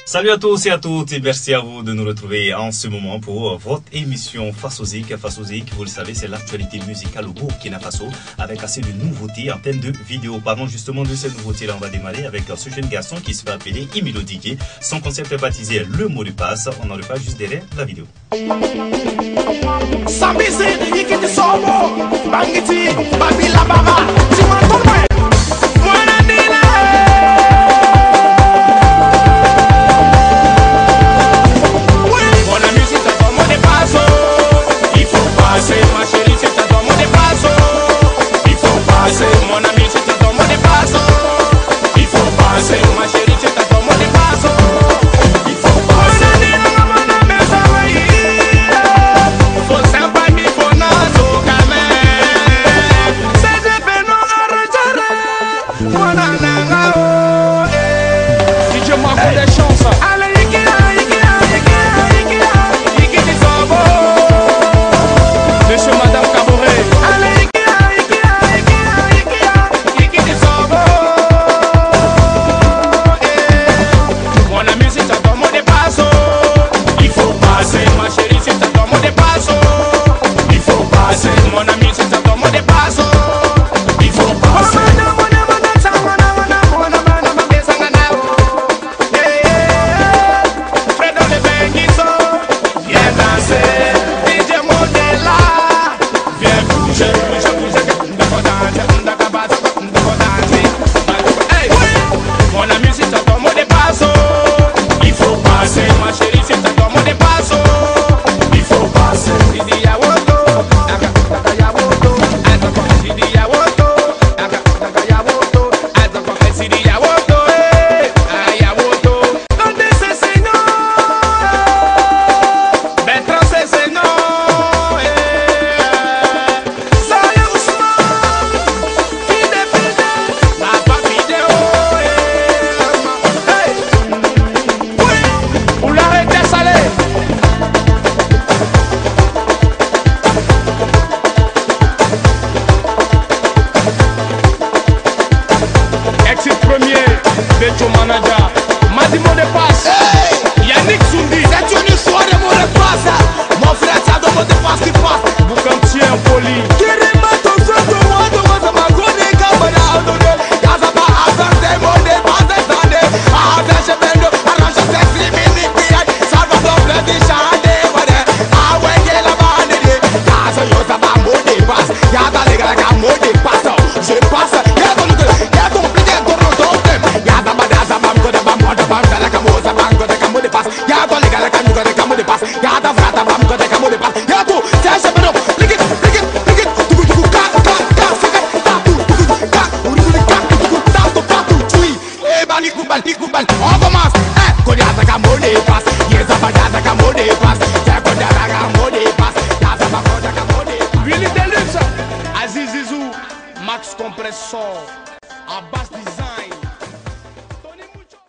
Salut à tous et à toutes et merci à vous de nous retrouver en ce moment pour votre émission Face aux Zik. Face aux Zik, vous le savez, c'est l'actualité musicale au Burkina Faso avec assez de nouveautés en termes de vidéos. Parlons justement de ces nouveautés-là. On va démarrer avec ce jeune garçon qui se fait appeler Emilio Diké. Son concept est baptisé Le Mot de Passe. On en reparle juste derrière la vidéo.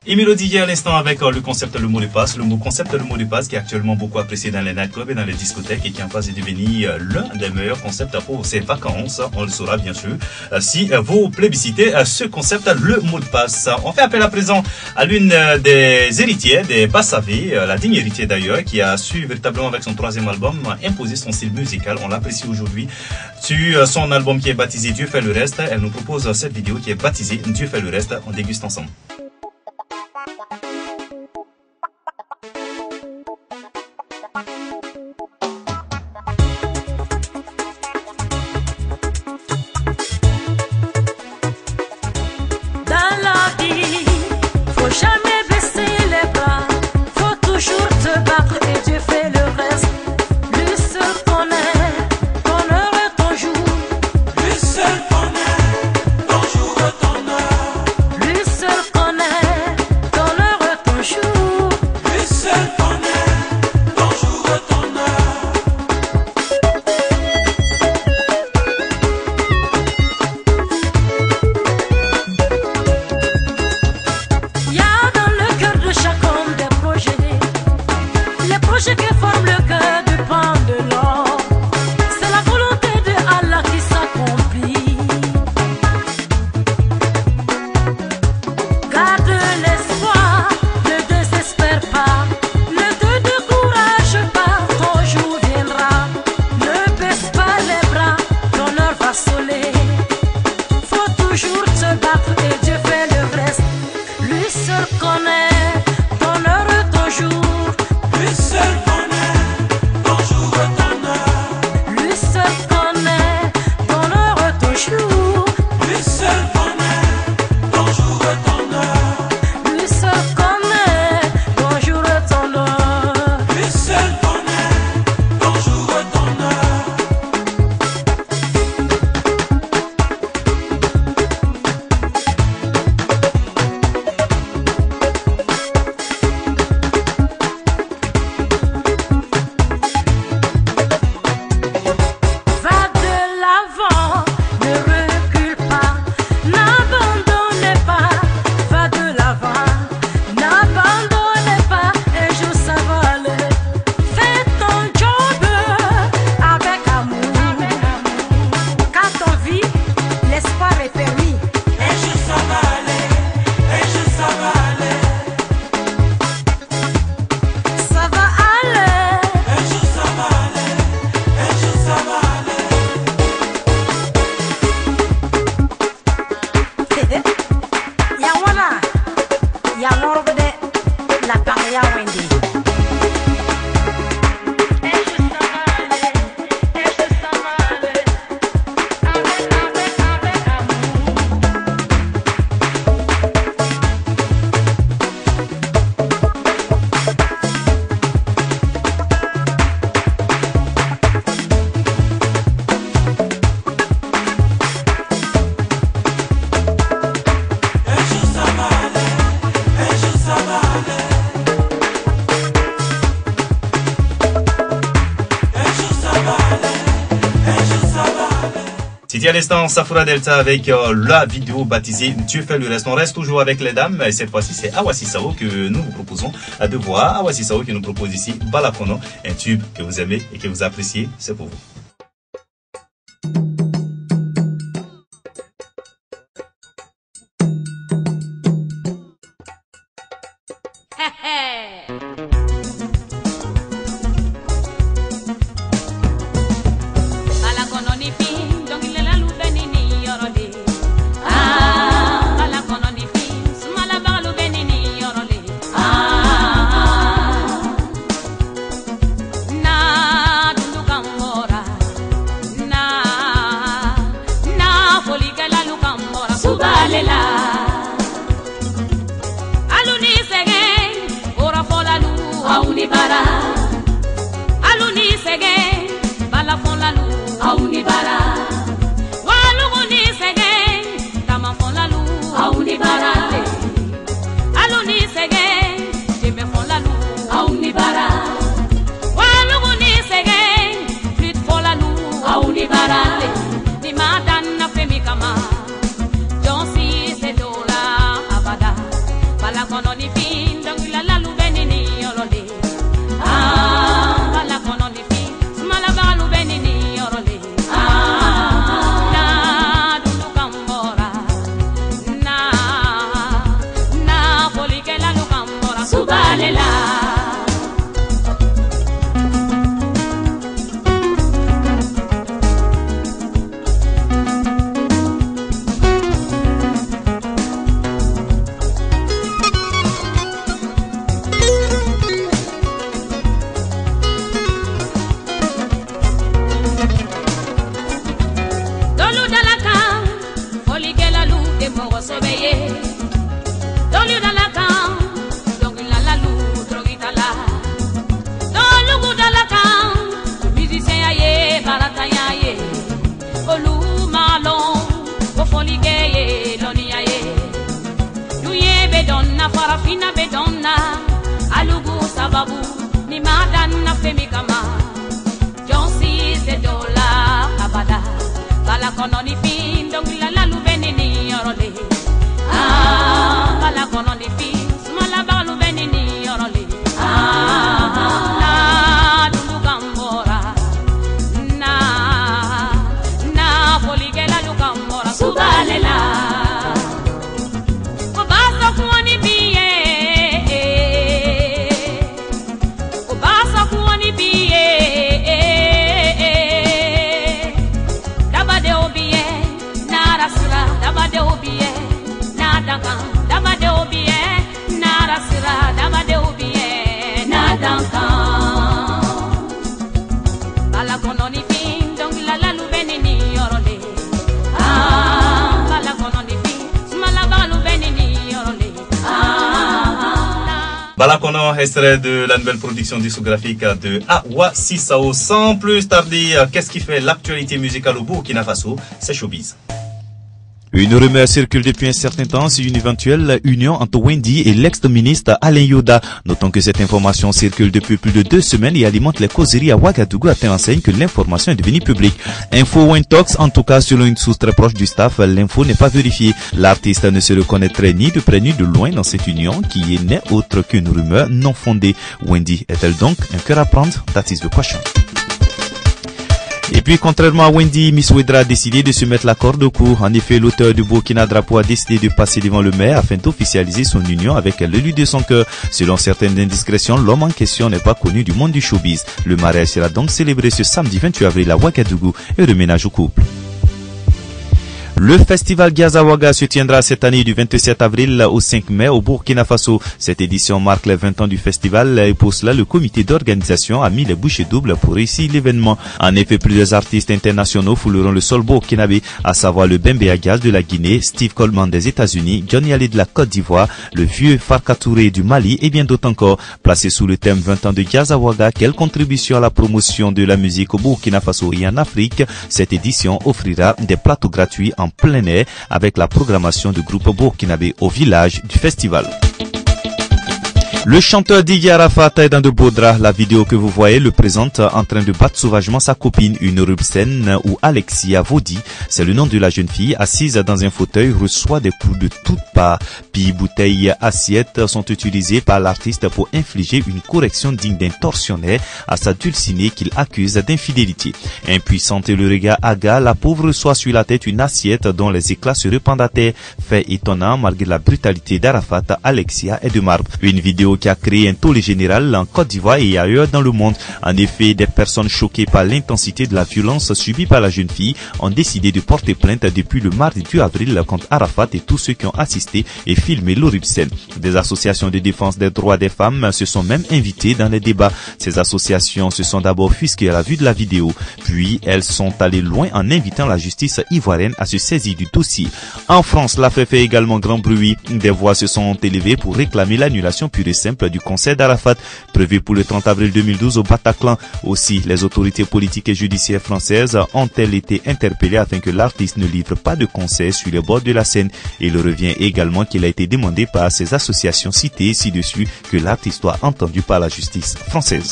Emilio Diké à l'instant avec le concept Le Mot de Passe. Le concept Le Mot de Passe qui est actuellement beaucoup apprécié dans les nightclubs et dans les discothèques et qui est en phase de devenir l'un des meilleurs concepts pour ces vacances. On le saura bien sûr si vous plébiscitez ce concept Le Mot de Passe. On fait appel à présent à l'une des héritières des Bassavé, la digne héritière d'ailleurs, qui a su véritablement avec son troisième album imposer son style musical. On l'apprécie aujourd'hui sur son album qui est baptisé Dieu fait le reste. Elle nous propose cette vidéo qui est baptisée Dieu fait le reste. On déguste ensemble. Projet que C'était à l'instant Safura Delta avec la vidéo baptisée Dieu fait le reste. On reste toujours avec les dames et cette fois-ci c'est Awa Sisao que nous vous proposons de voir. Awa Sisao qui nous propose ici Balakono, un tube que vous aimez et que vous appréciez, c'est pour vous. Balakono, extrait de la nouvelle production discographique de Awa Sisao. Sans plus tarder, qu'est-ce qui fait l'actualité musicale au Burkina Faso? C'est Showbiz. Une rumeur circule depuis un certain temps sur une éventuelle union entre Wendy et l'ex-ministre Alain Yoda. Notons que cette information circule depuis plus de 2 semaines et alimente les causeries à Ouagadougou à telle enseigne que l'information est devenue publique. Info Wintox, en tout cas selon une source très proche du staff, l'info n'est pas vérifiée. L'artiste ne se reconnaîtrait ni de près ni de loin dans cette union qui est n'est autre qu'une rumeur non fondée. Wendy est-elle donc un cœur à prendre? That is the question. Et puis, contrairement à Wendy, Miss Ouédra a décidé de se mettre la corde au cou. En effet, l'auteur du Burkina Drapeau a décidé de passer devant le maire afin d'officialiser son union avec l'élu de son cœur. Selon certaines indiscrétions, l'homme en question n'est pas connu du monde du showbiz. Le mariage sera donc célébré ce samedi 28 avril à Ouagadougou et reménage au couple. Le festival Giazawaga se tiendra cette année du 27 avril au 5 mai au Burkina Faso. Cette édition marque les 20 ans du festival et pour cela, le comité d'organisation a mis les bouchées doubles pour réussir l'événement. En effet, plusieurs artistes internationaux fouleront le sol burkinabé, à savoir le Bembe Agal de la Guinée, Steve Coleman des États-Unis, Johnny Ali de la Côte d'Ivoire, le vieux Farka Touré du Mali et bien d'autres encore. Placé sous le thème 20 ans de Giazawaga, quelle contribution à la promotion de la musique au Burkina Faso et en Afrique? Cette édition offrira des plateaux gratuits en plein air avec la programmation du groupe burkinabé au village du festival. Le chanteur Didier Arafat est dans de beaux draps. La vidéo que vous voyez le présente en train de battre sauvagement sa copine. Une horrible scène où Alexia Vaudy, c'est le nom de la jeune fille, assise dans un fauteuil, reçoit des coups de toutes parts. Puis bouteilles, assiettes sont utilisées par l'artiste pour infliger une correction digne d'un tortionnaire à sa dulcinée qu'il accuse d'infidélité. Impuissante et le regard hagard, la pauvre reçoit sur la tête une assiette dont les éclats se répandent à terre. Fait étonnant, malgré la brutalité d'Arafat, Alexia est de marbre. Une vidéo qui a créé un tollé général en Côte d'Ivoire et ailleurs dans le monde. En effet, des personnes choquées par l'intensité de la violence subie par la jeune fille ont décidé de porter plainte depuis le mardi 2 avril contre Arafat et tous ceux qui ont assisté et filmé l'horrible scène. Des associations de défense des droits des femmes se sont même invitées dans les débats. Ces associations se sont d'abord offusquées à la vue de la vidéo, puis elles sont allées loin en invitant la justice ivoirienne à se saisir du dossier. En France, l'affaire fait également grand bruit. Des voix se sont élevées pour réclamer l'annulation pure et simple du concert d'Arafat, prévu pour le 30 avril 2012 au Bataclan. Aussi, les autorités politiques et judiciaires françaises ont-elles été interpellées afin que l'artiste ne livre pas de concert sur les bords de la Seine. Il revient également qu'il a été demandé par ces associations citées ci-dessus que l'artiste soit entendu par la justice française.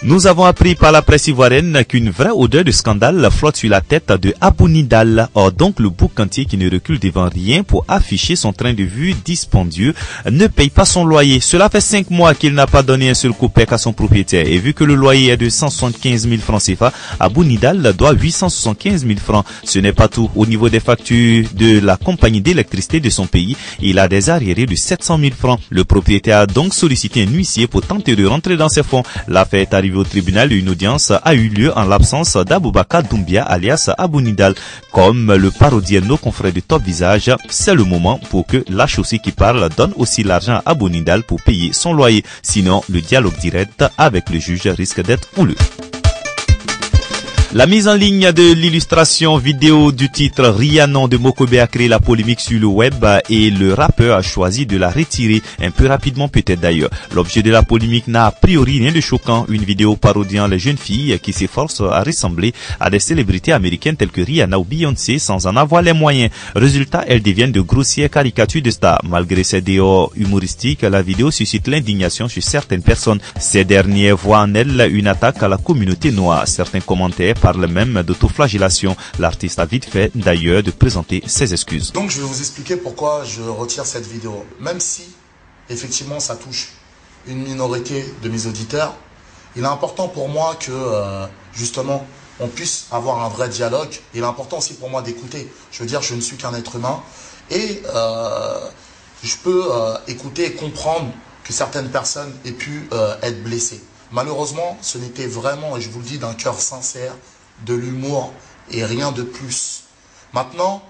Nous avons appris par la presse ivoirienne qu'une vraie odeur de scandale flotte sur la tête de Abou Nidal. Or donc le boucantier qui ne recule devant rien pour afficher son train de vue dispendieux ne paye pas son loyer. Cela fait 5 mois qu'il n'a pas donné un seul copec à son propriétaire. Et vu que le loyer est de 175 000 francs CFA, Abou Nidal doit 875 000 francs. Ce n'est pas tout. Au niveau des factures de la compagnie d'électricité de son pays, il a des arriérés de 700 000 francs. Le propriétaire a donc sollicité un huissier pour tenter de rentrer dans ses fonds. L'affaire est arrivée au tribunal. Une audience a eu lieu en l'absence d'Aboubacar Doumbia alias Abou Nidal. Comme le parodiaient nos confrères de Top Visage, c'est le moment pour que la chaussée qui parle donne aussi l'argent à Abou Nidal pour payer son loyer. Sinon, le dialogue direct avec le juge risque d'être houleux. La mise en ligne de l'illustration vidéo du titre Rihanna de Mokobe a créé la polémique sur le web et le rappeur a choisi de la retirer un peu rapidement peut-être d'ailleurs. L'objet de la polémique n'a a priori rien de choquant, une vidéo parodiant les jeunes filles qui s'efforcent à ressembler à des célébrités américaines telles que Rihanna ou Beyoncé sans en avoir les moyens. Résultat, elles deviennent de grossières caricatures de stars. Malgré ses déors humoristiques, la vidéo suscite l'indignation chez certaines personnes. Ces dernières voient en elle une attaque à la communauté noire. Certains commentaires parle même d'autoflagellation. L'artiste a vite fait d'ailleurs de présenter ses excuses. Donc je vais vous expliquer pourquoi je retire cette vidéo. Même si effectivement ça touche une minorité de mes auditeurs, il est important pour moi que justement on puisse avoir un vrai dialogue. Il est important aussi pour moi d'écouter. Je veux dire, je ne suis qu'un être humain et je peux écouter et comprendre que certaines personnes aient pu être blessées. Malheureusement, ce n'était vraiment, et je vous le dis d'un cœur sincère, de l'humour et rien de plus. Maintenant,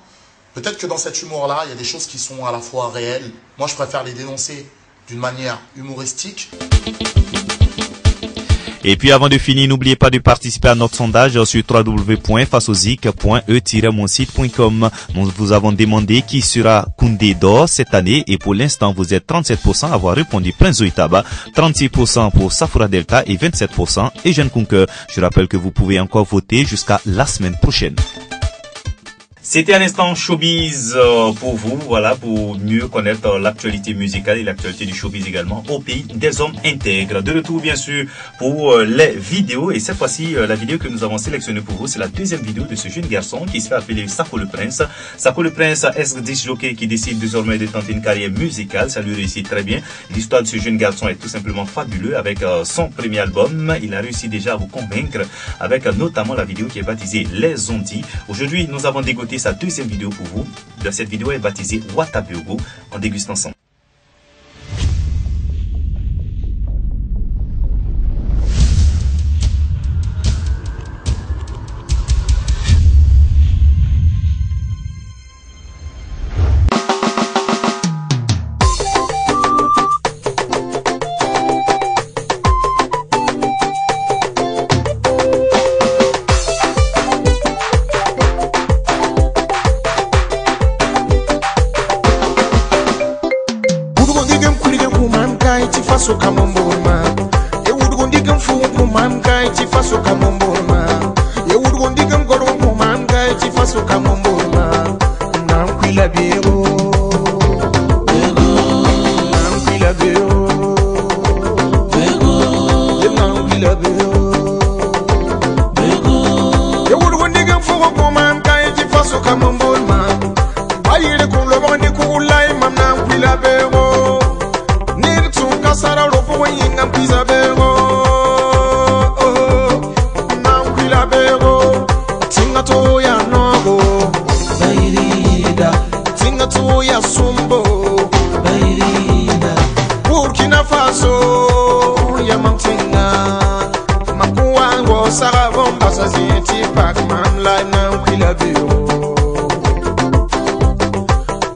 peut-être que dans cet humour-là, il y a des choses qui sont à la fois réelles. Moi, je préfère les dénoncer d'une manière humoristique. Et puis avant de finir, n'oubliez pas de participer à notre sondage sur www.fasozik.e-monsite.com. Nous vous avons demandé qui sera Koundé d'or cette année et pour l'instant vous êtes 37% à avoir répondu Prince Zoïtaba, 36% pour Safura Delta et 27% Eugène Kunke. Je rappelle que vous pouvez encore voter jusqu'à la semaine prochaine. C'était un instant showbiz pour vous, voilà, pour mieux connaître l'actualité musicale et l'actualité du showbiz également au pays des hommes intègres. De retour bien sûr pour les vidéos et cette fois-ci la vidéo que nous avons sélectionnée pour vous, c'est la deuxième vidéo de ce jeune garçon qui se fait appeler Sako le Prince. Sako le Prince, ex-disc jockey qui décide désormais de tenter une carrière musicale, ça lui réussit très bien. L'histoire de ce jeune garçon est tout simplement fabuleux avec son premier album. Il a réussi déjà à vous convaincre avec notamment la vidéo qui est baptisée Les Ondis. Aujourd'hui, nous avons dégoté sa deuxième vidéo pour vous. Cette vidéo est baptisée Watabuogo. On déguste ensemble. Soka momboma, ye urgundigam fu mumanga itifa soka momboma, ye urgundigam goro mumanga itifa soka momboma, nankwila biro, tinga pisa bego nankwila bego tinga to ya nogo bairida tinga to ya sumbo bairida Burkina Faso ya mantinga makuwango sara bomba sa zinti pak mamla nankwila bego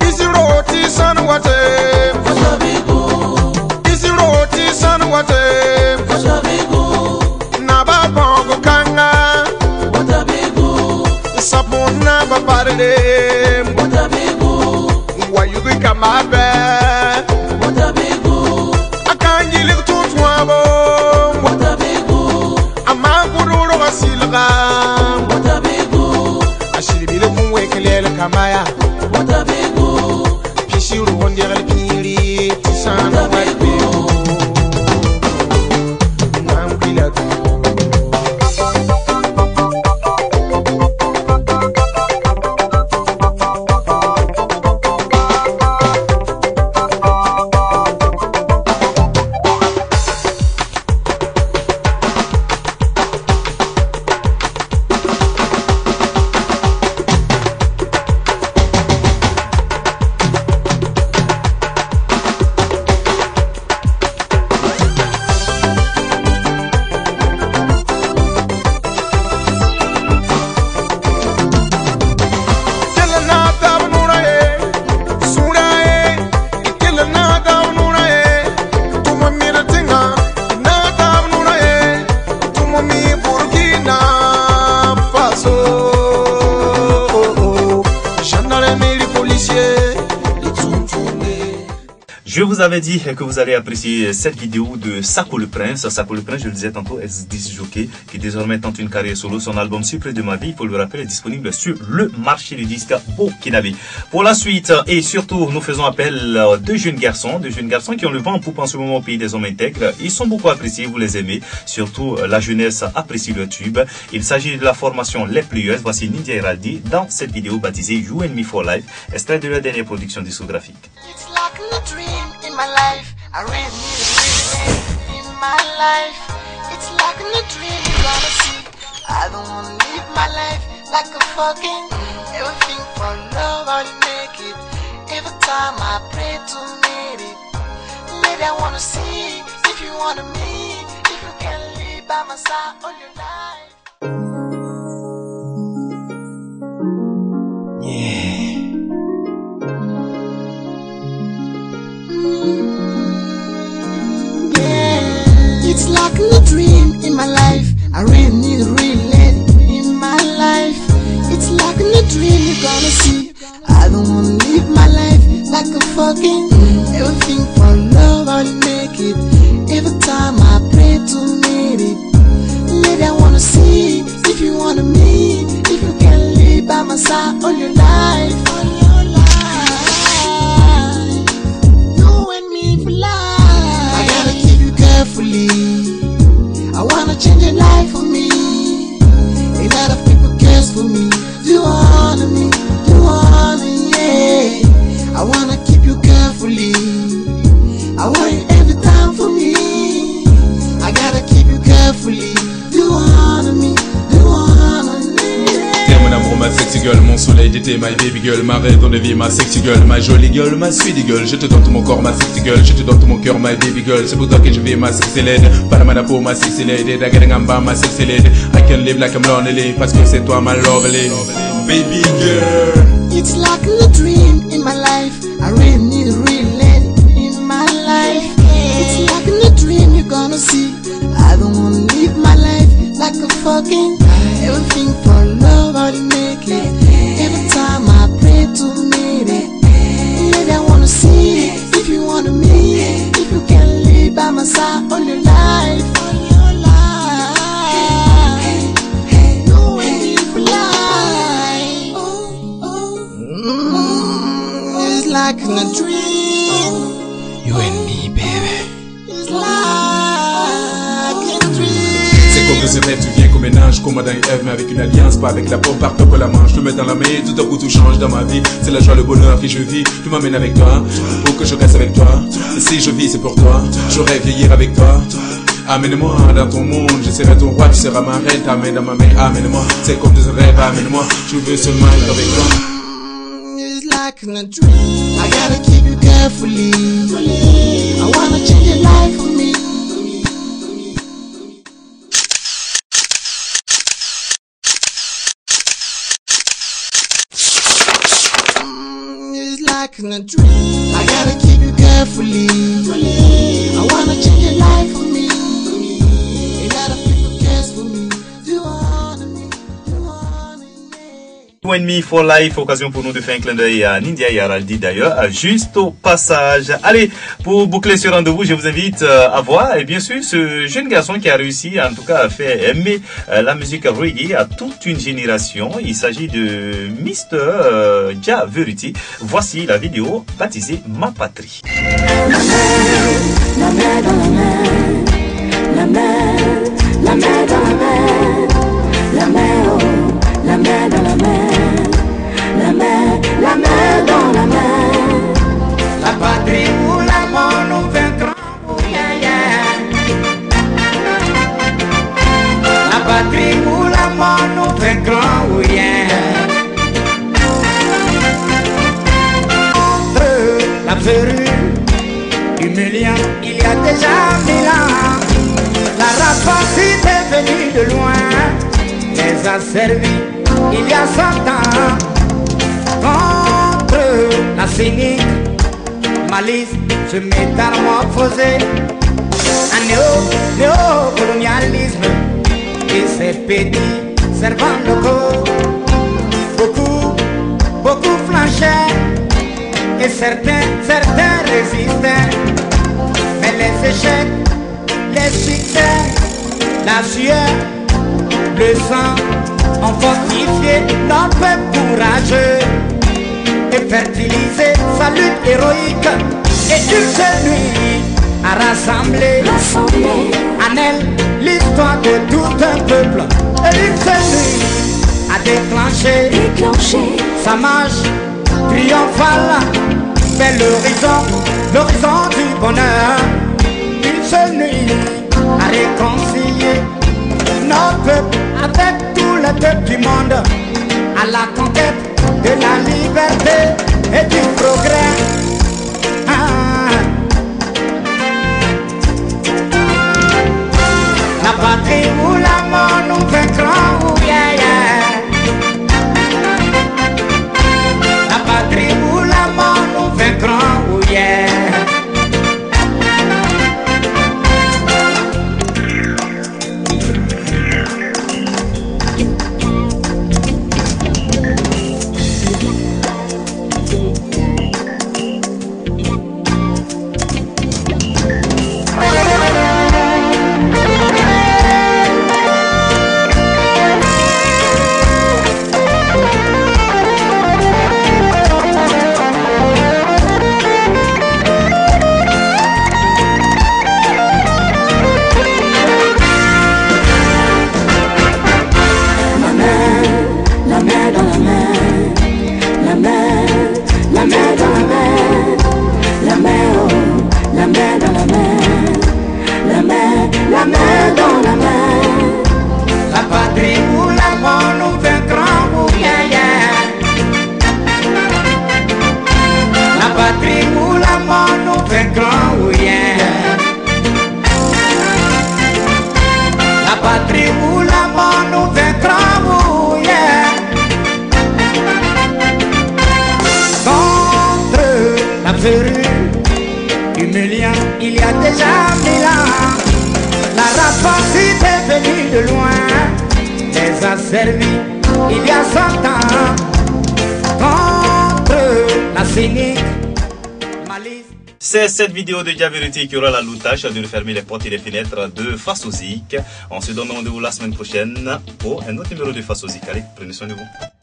Isi roti san wate Nababongo kanga Sapuna babarde Wayugi kamabe Akanji likututwabo Amangururo wasilga Ashiribile kumwekelele kamaya Pishiru wondiagale piri Tisana waibe Je vous avais dit que vous allez apprécier cette vidéo de Sako le Prince. Sako le Prince, je le disais tantôt, ex-disc jockey, qui désormais tente une carrière solo. Son album Surprise de ma vie, il faut le rappeler, est disponible sur le marché du disque burkinabé. Pour la suite, et surtout, nous faisons appel à deux jeunes garçons qui ont le vent en poupe en ce moment au pays des hommes intègres. Ils sont beaucoup appréciés, vous les aimez. Surtout, la jeunesse apprécie le tube. Il s'agit de la formation Les Plieuses. Voici Ninja Heraldi dans cette vidéo baptisée You and Me for Life, extrait de leur dernière production discographique. In my life, I really need it in my life. It's like a dream you're gonna see. I don't wanna live my life like a fucking everything for love, I'll make it. Every time I pray to meet it. Maybe I wanna see if you wanna me, if you can live by my side all your life. It's like a dream in my life. I really need a real lady in my life. It's like a dream you're gonna see. I don't wanna live my life like a fucking everything for love, I'll make it. Every time I pray to meet it. Maybe I wanna see if you wanna me, if you can live by my side all your life. All your life. You and me for life. I gotta keep you carefully. I wanna change your life for me. A lot of people cares for me. Do you wanna me? Do you wanna, yeah. I wanna keep you carefully. I want you every time for me. I gotta keep you carefully. Do you wanna me? Do you wanna me? T'es mon amour, ma sexy girl, mon soleil d'été, my baby girl, ma raison de vie, ma sexy girl, ma jolie girl, ma sweetie girl. Je te donne tout mon corps, ma sexy girl, je te donne tout mon cœur, my baby girl. C'est pour toi que je vis, ma sexy lady. Panamana pour ma sexy lady, Dagadangamba, ma sexy lady. I can live like I'm lonely, parce que c'est toi ma lovely baby girl. It's like a dream in my life. I really need a real lady in my life. It's like a dream you're gonna see. I don't wanna live my life like a fucking everything for love, I'll make it. Every time I pray to meet it. Maybe I wanna see if you wanna me, if you can live by my side all your life. All your life. You and me for life. It's like a dream. You and me, baby. It's like a dream. C'est comme je rêve, tu viens comme un ange, comme Adam et Ève, mais avec une alliance, pas avec la pompe, par que la manche. Je te mets dans la main, tout à coup tout change dans ma vie. C'est la joie, le bonheur que je vis. Tu m'amènes avec toi, pour que je reste avec toi. Si je vis, c'est pour toi. Je rêve vieillir avec toi. Amène-moi dans ton monde, je serai ton roi, tu seras ma reine, t'amènes dans ma main, amène-moi, c'est comme des rêves, amène-moi, je veux seulement être avec toi. It's like in a dream. I gotta keep you carefully. I wanna change your life for me. It's like in a dream. I gotta keep you carefully. I wanna change your life for me. A lot of people cares for me. You want me. You want me. 2,5 for Life, occasion pour nous de faire un clin d'œil à Nindia et à Raldi d'ailleurs, juste au passage. Allez, pour boucler ce rendez-vous, je vous invite à voir, et bien sûr, ce jeune garçon qui a réussi, en tout cas, à faire aimer la musique reggae à toute une génération. Il s'agit de Mr. Ja Verity. Voici la vidéo baptisée Ma Patrie. La mer dans la mer, la mer, la mer dans la mer, la mer, oh, la mer dans la mer, la mer, la mer dans la mer. La patrie ou la mort nous vaincrons, oh yeah yeah. La patrie ou la mort nous vaincrons, oh yeah. Entre la verrue humiliant, il y a déjà 1000 ans. La rapacité est venue de loin, les a servis il y a 100 ans. Contre la cynique, malice se métamorphosée. Un néocolonialisme et ses petits servants locaux. Beaucoup flanchaient et certains résistaient. Mais les échecs, les succès, la sueur, le sang ont fortifié notre peuple courageux et fertilisé sa lutte héroïque. Et une seule nuit a rassemblé en elle l'histoire de tout un peuple. Et une seule nuit a déclenché sa marche triomphale vers l'horizon du bonheur. Une seule nuit a réconcilié notre peuple avec tout le peuple du monde, à la conquête de la liberté et du progrès. La patrie ou la mort nous vaincront, oh yeah yeah. La patrie ou la mort nous vaincront, oh yeah. Humiliant, il y a déjà 1000 ans. La rapacité est venue de loin, les a servis il y a 100 ans. Contre la cynique, malice. C'est cette vidéo de Ja Verity qui aura la loutage de refermer les portes et les fenêtres de Face aux Zik. On se donne rendez-vous la semaine prochaine pour un autre numéro de Face aux Zik. Allez, prenez soin de vous.